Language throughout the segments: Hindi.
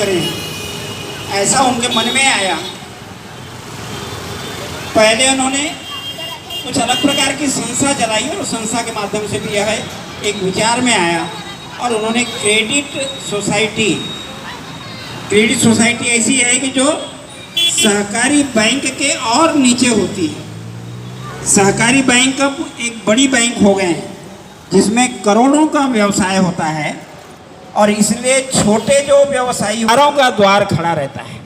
करें, ऐसा उनके मन में आया। पहले उन्होंने कुछ अलग प्रकार की संस्था चलाई और उस संस्था के माध्यम से भी यह एक विचार में आया और उन्होंने क्रेडिट सोसाइटी ऐसी है कि जो सहकारी बैंक के और नीचे होती है। सहकारी बैंक अब एक बड़ी बैंक हो गए हैं जिसमें करोड़ों का व्यवसाय होता है और इसलिए छोटे जो व्यवसायियों का द्वार खड़ा रहता है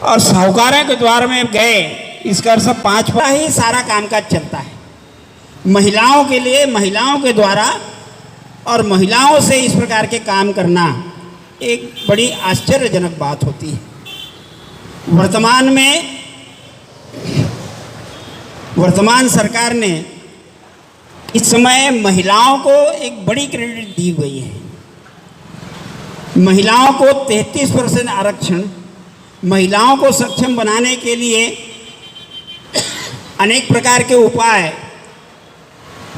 और साहूकारों के द्वार में गए इस कर से 5 ही सारा कामकाज चलता है। महिलाओं के लिए, महिलाओं के द्वारा और महिलाओं से इस प्रकार के काम करना एक बड़ी आश्चर्यजनक बात होती है। वर्तमान सरकार ने इस समय महिलाओं को एक बड़ी क्रेडिट दी गई है। महिलाओं को 33% आरक्षण, महिलाओं को सक्षम बनाने के लिए अनेक प्रकार के उपाय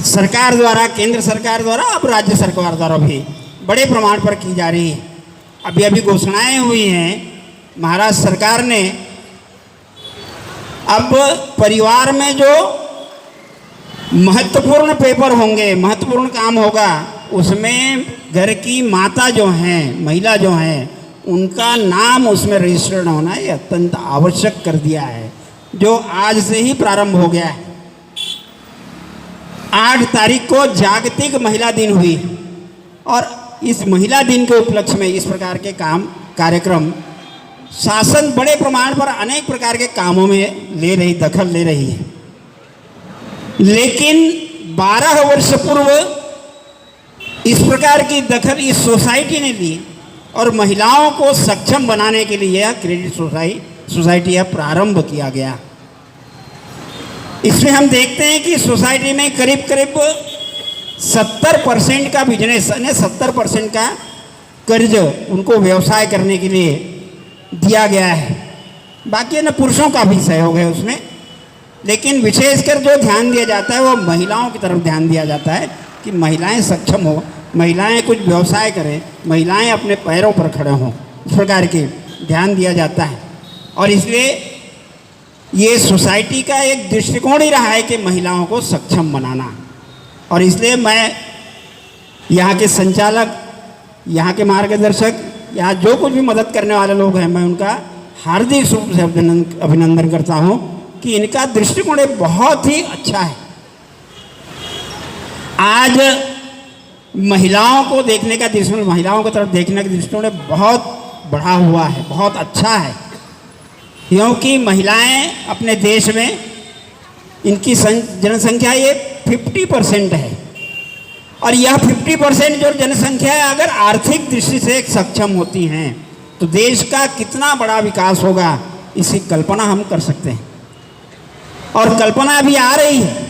सरकार द्वारा, केंद्र सरकार द्वारा, अब राज्य सरकार द्वारा भी बड़े प्रमाण पर की जा रही है। अभी घोषणाएं हुई हैं महाराष्ट्र सरकार ने। अब परिवार में जो महत्वपूर्ण पेपर होंगे, महत्वपूर्ण काम होगा, उसमें घर की माता जो हैं, महिला जो हैं, उनका नाम उसमें रजिस्टर्ड होना ये अत्यंत आवश्यक कर दिया है, जो आज से ही प्रारंभ हो गया है। 8 तारीख को जागतिक महिला दिन हुई और इस महिला दिन के उपलक्ष्य में इस प्रकार के कार्यक्रम शासन बड़े प्रमाण पर अनेक प्रकार के कामों में दखल ले रही है। लेकिन 12 वर्ष पूर्व इस प्रकार की दखल इस सोसाइटी ने ली और महिलाओं को सक्षम बनाने के लिए यह क्रेडिट सोसाइटी यह प्रारंभ किया गया। इसमें हम देखते हैं कि सोसाइटी में करीब 70% का बिजनेस यानी 70% का कर्ज उनको व्यवसाय करने के लिए दिया गया है। बाकी ना पुरुषों का भी सहयोग है उसमें, लेकिन विशेषकर जो ध्यान दिया जाता है वो महिलाओं की तरफ ध्यान दिया जाता है कि महिलाएं सक्षम हो, महिलाएं कुछ व्यवसाय करें, महिलाएं अपने पैरों पर खड़े हों, इस प्रकार के ध्यान दिया जाता है। और इसलिए ये सोसाइटी का एक दृष्टिकोण ही रहा है कि महिलाओं को सक्षम बनाना। और इसलिए मैं यहाँ के संचालक, यहाँ के मार्गदर्शक, यहाँ जो कुछ भी मदद करने वाले लोग हैं, मैं उनका हार्दिक रूप से अभिनंदन करता हूँ कि इनका दृष्टिकोण बहुत ही अच्छा है। आज महिलाओं को देखने का दृष्टिकोण, महिलाओं की तरफ देखने का दृष्टिकोण बहुत बढ़ा हुआ है, बहुत अच्छा है, क्योंकि महिलाएं अपने देश में इनकी जनसंख्या ये 50% है और यह 50% जो जनसंख्या है अगर आर्थिक दृष्टि से सक्षम होती हैं तो देश का कितना बड़ा विकास होगा इसकी कल्पना हम कर सकते हैं। और कल्पना अभी आ रही है।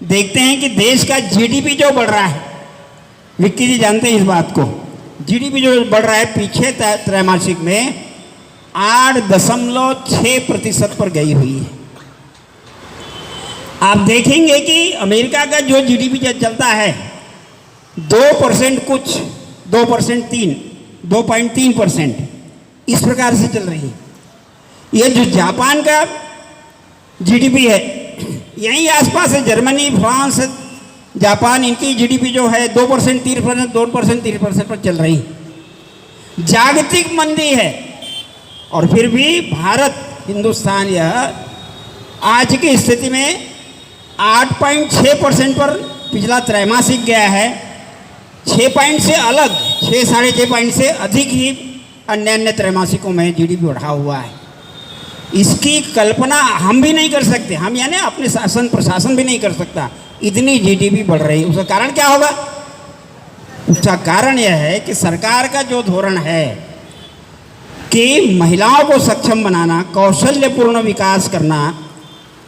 देखते हैं कि देश का जीडीपी जो बढ़ रहा है, विक्की जी जानते हैं इस बात को, जीडीपी जो बढ़ रहा है पिछले त्रैमासिक में 8.6% पर गई हुई है। आप देखेंगे कि अमेरिका का जो जीडीपी चलता है 2% कुछ, 2.3% इस प्रकार से चल रही है। ये जो जापान का जीडीपी है यहीं आसपास है, जर्मनी, फ्रांस, जापान, इनकी जीडीपी जो है 2%, 3% पर चल रही है। जागतिक मंदी है और फिर भी भारत, हिंदुस्तान यह आज की स्थिति में 8.6% पर पिछला त्रैमासिक गया है। 6 पॉइंट से अलग, 6-6.5 पॉइंट से अधिक ही अन्य त्रैमासिकों में जीडीपी बढ़ा हुआ है। इसकी कल्पना हम भी नहीं कर सकते, हम यानी अपने प्रशासन भी नहीं कर सकता, इतनी जीडीपी बढ़ रही है। उसका कारण क्या होगा? उसका कारण यह है कि सरकार का जो धोरण है कि महिलाओं को सक्षम बनाना, कौशल्यपूर्ण विकास करना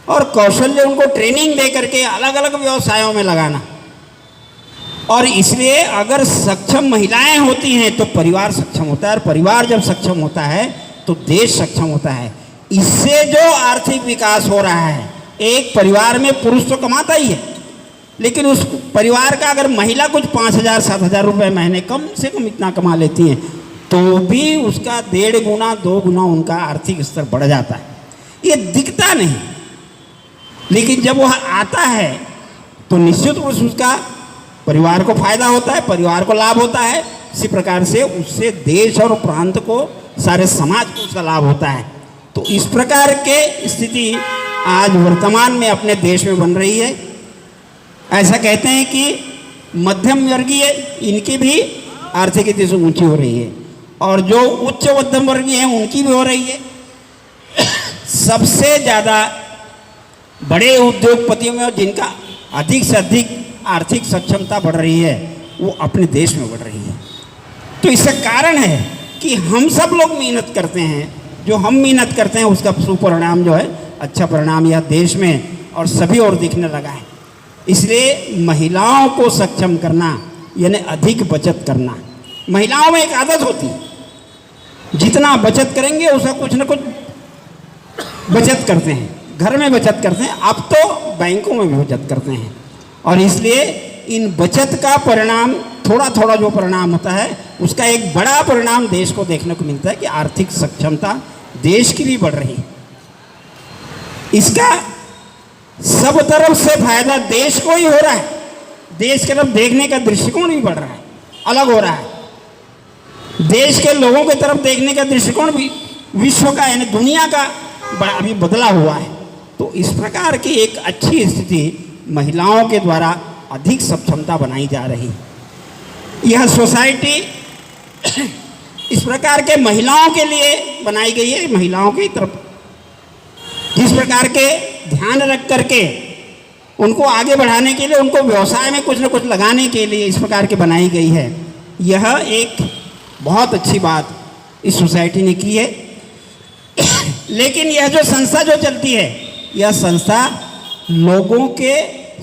और कौशल्य उनको ट्रेनिंग दे करके अलग अलग व्यवसायों में लगाना। और इसलिए अगर सक्षम महिलाएं होती हैं तो परिवार सक्षम होता है और परिवार जब सक्षम होता है तो देश सक्षम होता है। इससे जो आर्थिक विकास हो रहा है, एक परिवार में पुरुष तो कमाता ही है, लेकिन उस परिवार का अगर महिला कुछ 5,000-7,000 रुपये महीने कम से कम इतना कमा लेती हैं तो भी उसका 1.5 गुना 2 गुना उनका आर्थिक स्तर बढ़ जाता है। ये दिखता नहीं, लेकिन जब वह आता है तो निश्चित रूप से उसका परिवार को फायदा होता है, परिवार को लाभ होता है। इसी प्रकार से उससे देश और प्रांत को, सारे समाज को उसका लाभ होता है। तो इस प्रकार के स्थिति आज वर्तमान में अपने देश में बन रही है। ऐसा कहते हैं कि मध्यम वर्गीय इनकी भी आर्थिक स्थिति से ऊंची हो रही है, और जो उच्च मध्यम वर्गीय हैं उनकी भी हो रही है। सबसे ज़्यादा बड़े उद्योगपतियों में जिनका अधिक से अधिक आर्थिक सक्षमता बढ़ रही है, वो अपने देश में बढ़ रही है। तो इसका कारण है कि हम सब लोग मेहनत करते हैं। जो हम मेहनत करते हैं उसका सुपरिणाम जो है, अच्छा परिणाम यह देश में और सभी और दिखने लगा है। इसलिए महिलाओं को सक्षम करना यानी अधिक बचत करना। महिलाओं में एक आदत होती है, जितना बचत करेंगे उसका कुछ ना कुछ बचत करते हैं, घर में बचत करते हैं, अब तो बैंकों में भी बचत करते हैं। और इसलिए इन बचत का परिणाम, थोड़ा थोड़ा जो परिणाम होता है, उसका एक बड़ा परिणाम देश को देखने को मिलता है कि आर्थिक सक्षमता देश की भी बढ़ रही है। इसका सब तरफ से फायदा देश को ही हो रहा है। देश की तरफ देखने का दृष्टिकोण भी बढ़ रहा है, अलग हो रहा है। देश के लोगों की तरफ देखने का दृष्टिकोण भी विश्व का यानी दुनिया का बड़ा अभी बदला हुआ है। तो इस प्रकार की एक अच्छी स्थिति महिलाओं के द्वारा अधिक सक्षमता बनाई जा रही है। यह सोसाइटी इस प्रकार के महिलाओं के लिए बनाई गई है। महिलाओं की तरफ जिस प्रकार के ध्यान रख करके उनको आगे बढ़ाने के लिए, उनको व्यवसाय में कुछ न कुछ लगाने के लिए इस प्रकार की बनाई गई है। यह एक बहुत अच्छी बात इस सोसाइटी ने की है। लेकिन यह जो संस्था जो चलती है, यह संस्था लोगों के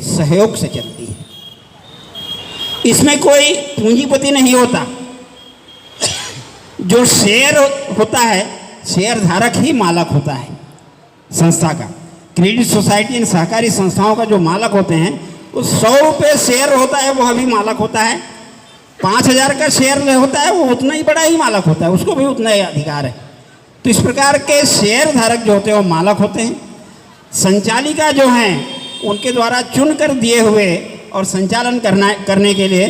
सहयोग से चलती है। इसमें कोई पूंजीपति नहीं होता। जो शेयर होता है, शेयर धारक ही मालक होता है संस्था का। क्रेडिट सोसाइटी इन सहकारी संस्थाओं का जो मालक होते हैं, वो 100 रुपये शेयर होता है, वह भी मालक होता है। 5,000 का शेयर होता है, वो उतना ही बड़ा ही मालक होता है, उसको भी उतना ही अधिकार है। तो इस प्रकार के शेयर धारक जो होते हैं वो मालक होते हैं। संचालिका जो हैं उनके द्वारा चुन कर दिए हुए और संचालन करने के लिए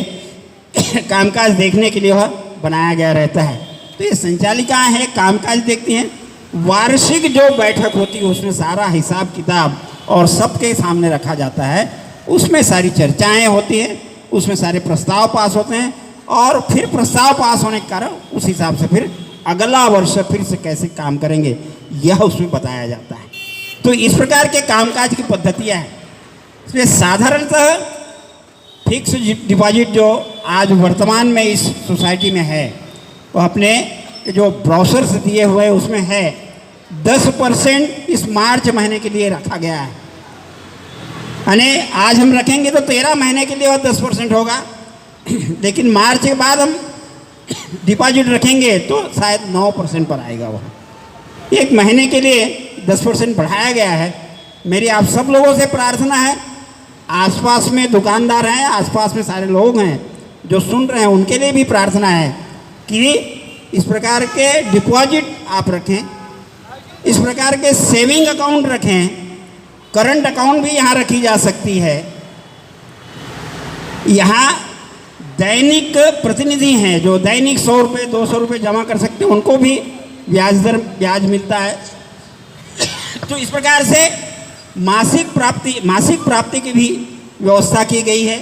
कामकाज देखने के लिए वह बनाया गया रहता है। तो ये संचालिकाएँ हैं, कामकाज देखती हैं। वार्षिक जो बैठक होती है उसमें सारा हिसाब किताब और सबके सामने रखा जाता है। उसमें सारी चर्चाएं होती हैं, उसमें सारे प्रस्ताव पास होते हैं, और फिर प्रस्ताव पास होने के कारण उस हिसाब से फिर अगला वर्ष फिर से कैसे काम करेंगे यह उसमें बताया जाता है। तो इस प्रकार के कामकाज की पद्धतियाँ हैं। इसलिए साधारणतः फिक्स डिपॉजिट जो आज वर्तमान में इस सोसाइटी में है, वो अपने जो ब्रोशर्स दिए हुए हैं उसमें है 10% इस मार्च महीने के लिए रखा गया है। यानी आज हम रखेंगे तो 13 महीने के लिए वह 10% होगा, लेकिन मार्च के बाद हम डिपॉजिट रखेंगे तो शायद 9% पर आएगा। वह 1 महीने के लिए 10% बढ़ाया गया है। मेरी आप सब लोगों से प्रार्थना है, आसपास में दुकानदार हैं, आसपास में सारे लोग हैं जो सुन रहे हैं, उनके लिए भी प्रार्थना है कि इस प्रकार के डिपॉजिट आप रखें, इस प्रकार के सेविंग अकाउंट रखें। करंट अकाउंट भी यहाँ रखी जा सकती है। यहाँ दैनिक प्रतिनिधि हैं जो दैनिक 100 रुपये 200 रुपये जमा कर सकते हैं, उनको भी ब्याज मिलता है। तो इस प्रकार से मासिक प्राप्ति की भी व्यवस्था की गई है,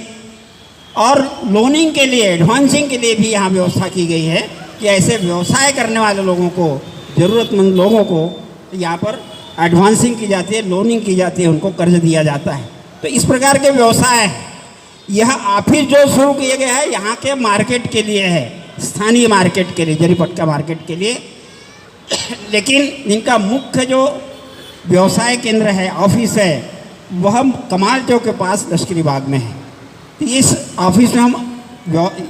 और लोनिंग के लिए, एडवांसिंग के लिए भी यहाँ व्यवस्था की गई है कि ऐसे व्यवसाय करने वाले लोगों को, ज़रूरतमंद लोगों को यहाँ पर एडवांसिंग की जाती है, लोनिंग की जाती है, उनको कर्ज दिया जाता है। तो इस प्रकार के व्यवसाय है। यह ऑफिस जो शुरू किया गया है यहाँ के मार्केट के लिए है, स्थानीय मार्केट के लिए, जरीपटका मार्केट के लिए। लेकिन इनका मुख्य जो व्यवसाय केंद्र है, ऑफिस है, वह कमाल चौक के पास लश्करी बाग में है। तो इस ऑफिस में हम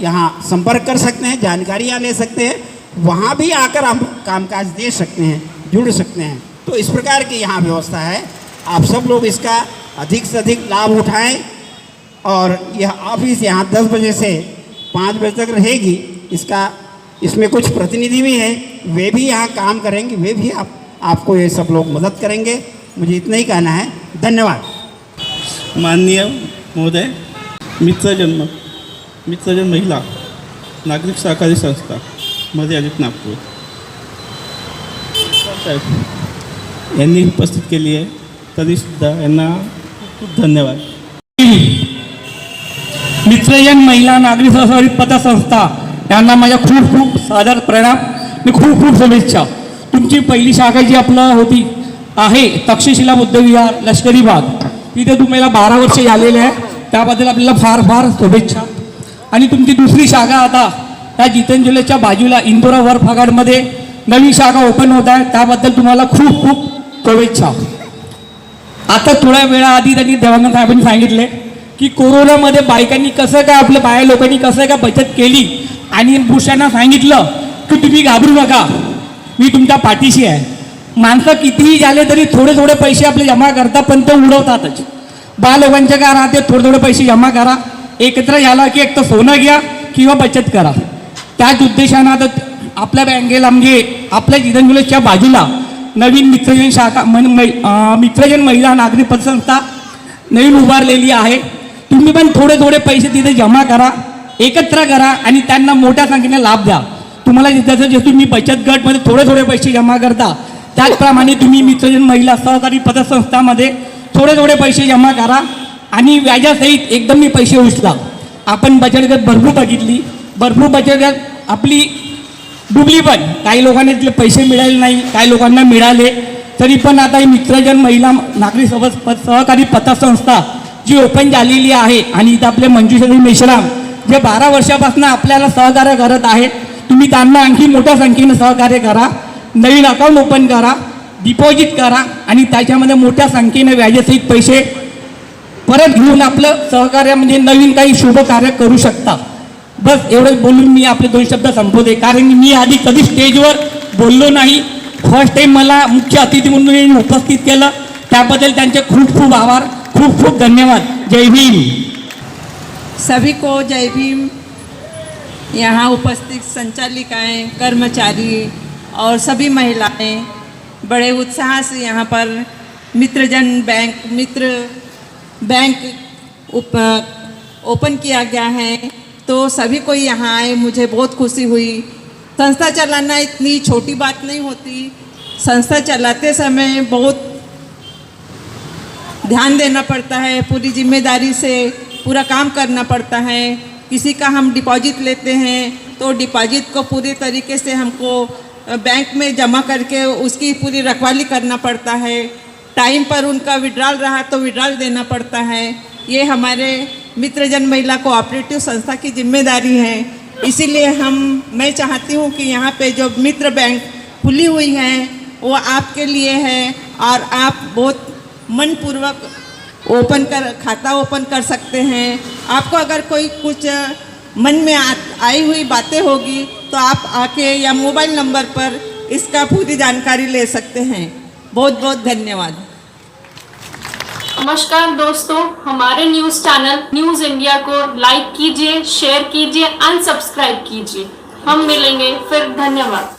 यहाँ संपर्क कर सकते हैं, जानकारियाँ ले सकते हैं, वहाँ भी आकर हम कामकाज दे सकते हैं, जुड़ सकते हैं। तो इस प्रकार की यहाँ व्यवस्था है। आप सब लोग इसका अधिक से अधिक लाभ उठाएं। और यह ऑफिस यहाँ 10 बजे से 5 बजे तक रहेगी। इसका इसमें कुछ प्रतिनिधि भी हैं, वे भी यहाँ काम करेंगे, वे भी आपको ये सब लोग मदद करेंगे। मुझे इतना ही कहना है, धन्यवाद। माननीय महोदय, मित्रजन महिला नागरिक सहकारी संस्था मर्यादित नागपूर साहेब यांनी उपस्थित केली आहे, तरीसुद्धा यांना खूप खूप धन्यवाद। मित्रजन महिला नागरिक सहकारी पतसंस्था यांना माझ्या खूप खूप सादर प्रणाम, मी खूप खूप शुभेच्छा। तुमची पहिली शाखा जी आपलं होती आहे तक्षशिला बुद्धविहार लष्करी भाग, तिथे तुम्हाला 12 वर्ष झालेले आहे, त्याबद्दल आपल्याला फार फार शुभेच्छा। आणि तुमची दुसरी शाखा आता त्या जितेंद्रच्या बाजूला इंदोरा वर फागाडमध्ये नवीन शाखा ओपन होत आहे, त्याबद्दल तुम्हाला खूप खूप शुभेच्छा। आता थोड्या वेळाआधी त्यांनी देवानंद साहेबांनी सांगितले की कोरोनामध्ये बायकांनी कसं काय आपल्या बाया लोकांनी कसं काय बचत केली, आणि पुरुषांना सांगितलं की तुम्ही घाबरू नका, मी तुमच्या पाठीशी आहे। माणसं कितीही झाले तरी थोडे थोडे पैसे आपले जमा करतात, पण ते उडवतातच। बा लोकांचे काय राहते, थोडे थोडे पैसे जमा करा, एकत्र झाला की एक तर सोनं घ्या किंवा बचत करा। त्याच उद्देशानं आता आपल्या बँकेला म्हणजे आपल्या जितेंद्रच्या बाजूला नवीन मित्रजन शाखा मित्रजन महिला नागरिक पतसंस्था नवीन उभारलेली आहे। तुम्ही पण थोडे थोडे पैसे तिथे जमा करा, एकत्र करा आणि त्यांना मोठ्या संख्येने लाभ द्या। तुम्हाला जसं जे तुम्ही बचत गटमध्ये थोडे थोडे पैसे जमा करता, त्याचप्रमाणे तुम्ही मित्रजन महिला सहकारी पतसंस्थामध्ये थोडे थोडे पैसे जमा करा आणि व्याजासहित एकदम मी पैसे उचला। आपण बचत गट भरपूर बघितली, भरपूर बचत गट आपली डुबली, पण काही लोकांना तिथले पैसे मिळाले नाही, काही लोकांना मिळाले, तरी पण आता ही मित्रजन महिला नागरिक सहकारी पतसंस्था जी ओपन झालेली आहे आणि इथं आपले मंजुषाताई मेश्राम जे 12 वर्षापासून आपल्याला सहकार्य करत आहेत, तुम्ही त्यांना आणखी मोठ्या संख्येने सहकार्य करा, नवीन अकाउंट ओपन करा, डिपॉझिट करा आणि त्याच्यामध्ये मोठ्या संख्येने व्याजासहित पैसे परत घेऊन आपलं सहकार्य म्हणजे नवीन काही शुभ कार्य करू शकता। बस एवढंच बोलून मी आपले 2 शब्द संपवते, कारण मी आधी कधी स्टेजवर बोललो नाही, फर्स्ट टाइम मला मुख्य अतिथी म्हणून उपस्थित केलं, त्याबद्दल त्यांचे खूप खूप आभार, खूप खूप धन्यवाद। जय भीम। सभी को जय भीम। यहाँ उपस्थित संचालिकाएं, कर्मचारी और सभी महिलाएं बड़े उत्साह से यहाँ पर मित्रजन बैंक ओपन किया गया है, तो सभी को यहाँ आए, मुझे बहुत खुशी हुई। संस्था चलाना इतनी छोटी बात नहीं होती, संस्था चलाते समय बहुत ध्यान देना पड़ता है, पूरी जिम्मेदारी से पूरा काम करना पड़ता है। किसी का हम डिपॉजिट लेते हैं तो डिपॉजिट को पूरे तरीके से हमको बैंक में जमा करके उसकी पूरी रखवाली करना पड़ता है। टाइम पर उनका विड्रॉल रहा तो विड्रॉल देना पड़ता है। ये हमारे मित्रजन महिला कोऑपरेटिव संस्था की जिम्मेदारी है। इसीलिए मैं चाहती हूँ कि यहाँ पे जो मित्र बैंक खुली हुई है वो आपके लिए है और आप बहुत मनपूर्वक खाता ओपन कर सकते हैं। आपको अगर कोई कुछ मन में आई हुई बातें होगी तो आप आके या मोबाइल नंबर पर इसका पूरी जानकारी ले सकते हैं। बहुत बहुत धन्यवाद। नमस्कार दोस्तों, हमारे न्यूज़ चैनल न्यूज़ इंडिया को लाइक कीजिए, शेयर कीजिए, अनसब्सक्राइब कीजिए। हम मिलेंगे फिर। धन्यवाद।